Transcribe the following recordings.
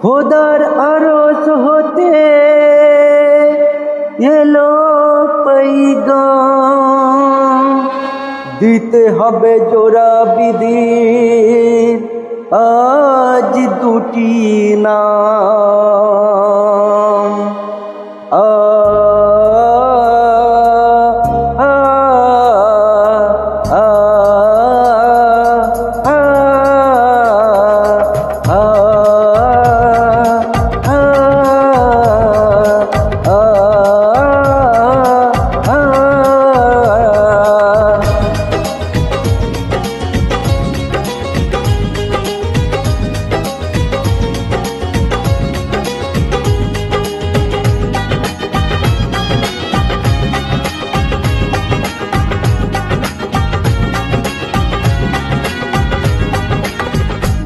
খোদার আরশ হতে এলো পয়গাম, দিতে হবে জোড়া বিধির আজ দুটি নাম।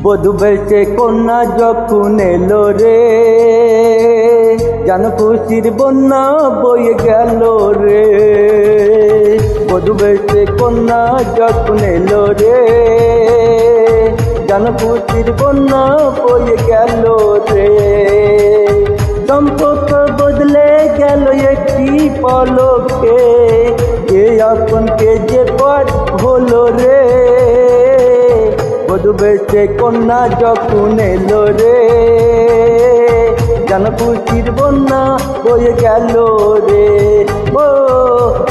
বধূ বেশে কন্যা যখন এলো রে, যেন খুশির বন্যা বয়ে গেল রে। বধূ বেশে কন্যা যখন এলো রে, যেন খুশির বন্যা বয়ে গেল রে। সম্পর্ক বদলে গেল একটি পলকে, কে আপনকে যে পর হলো রে। বধূ বেশে কন্যা যখন এলো রে, যেন খুশির বন্যা বয়ে গেল রে। ও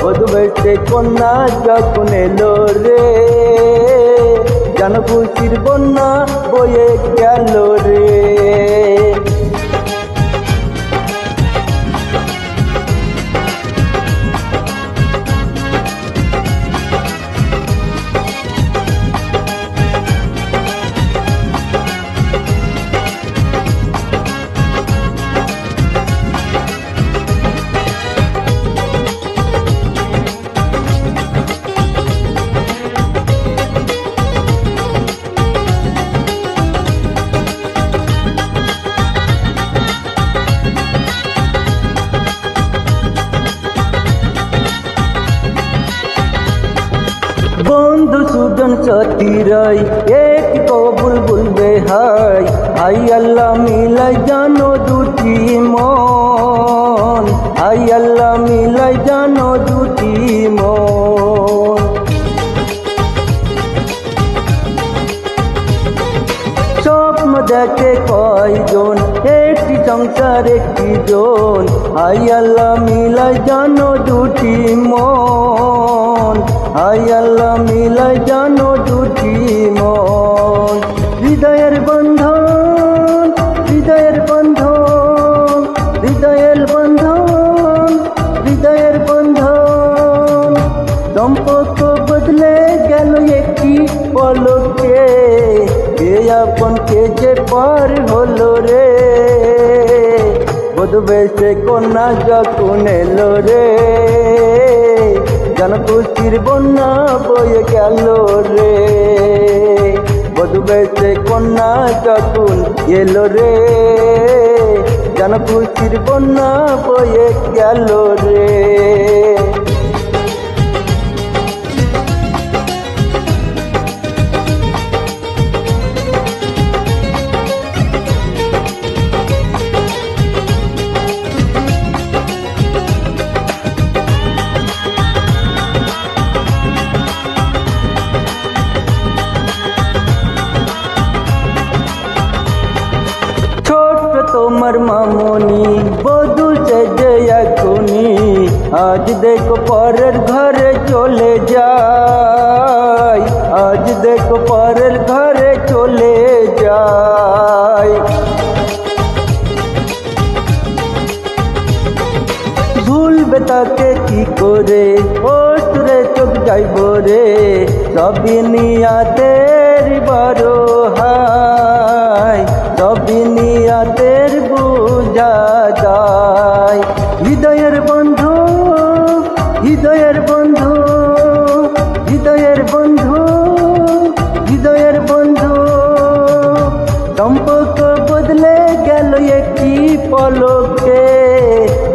বধূ বেশে কন্যা যখন এলো রে, যেন খুশির বন্যা বয়ে গেল রে। বন্ধু সুজন সতীরাই এক কবুল বলবে হাই, হাই আল্লাহ মিলাই জানো দুটি মন, হাই আল্লাহ মিলাই জানো দুটি মন। স্বপ্ন দেখে কয়জন, একটি সংসার একটি জন, হাই আল্লাহ মিলাই জানো দুটি মন, হাই আল্লাহ মিলাই জানো দুটি মন। হৃদয়ের বন্ধন, হৃদয়ের বন্ধন, হৃদয়ের বন্ধন, হৃদয়ের বন্ধন। সম্পর্ক বদলে গেল একটি পলকে, কে আপনকে যে পার হলো রে। বধূ বেশে কন্যা যখন এলো রে, যেন খুশির বন্যা বয়ে গেল রে। বধূ বেশে কন্যা যখন এলো রে, যেন খুশির বন্যা বয়ে গেল রে। তোমার মামনি বধূ সেজে এখনি, আজ দেখো পরের ঘরে চলে যায়, আজ দেখো পরের ঘরে চলে যায়। ভুলবে তাকে কি করে, ও সুরে চোখ যাইব রে। সবই নিয়াতের বড় হাই, সবই নিয়াতের বুঝা যায়। হৃদয়ের বন্ধু, হৃদয়ের বন্ধু, হৃদয়ের বন্ধু, হৃদয়ের বন্ধু। সম্পর্ক বদলে গেল একটি পলকে,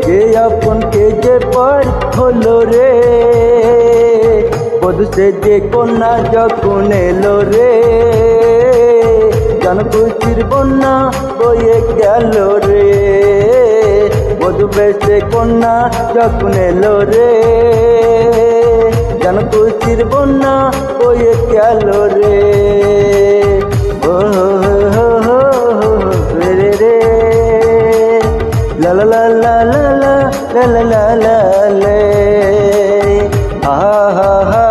কে আপনকে যে পার হলো রে। বধূ সেজে কন্যা যখন এলো রে, জানকুচির বন্যা বয়ে গেল রে, মধু বেশে কন্যা যখন এলো রে, জানকুচির বন্যা বয়ে গেল রে। ও রে রে লা লা লা লা লা লা লা লা লা লে, আহা হা হা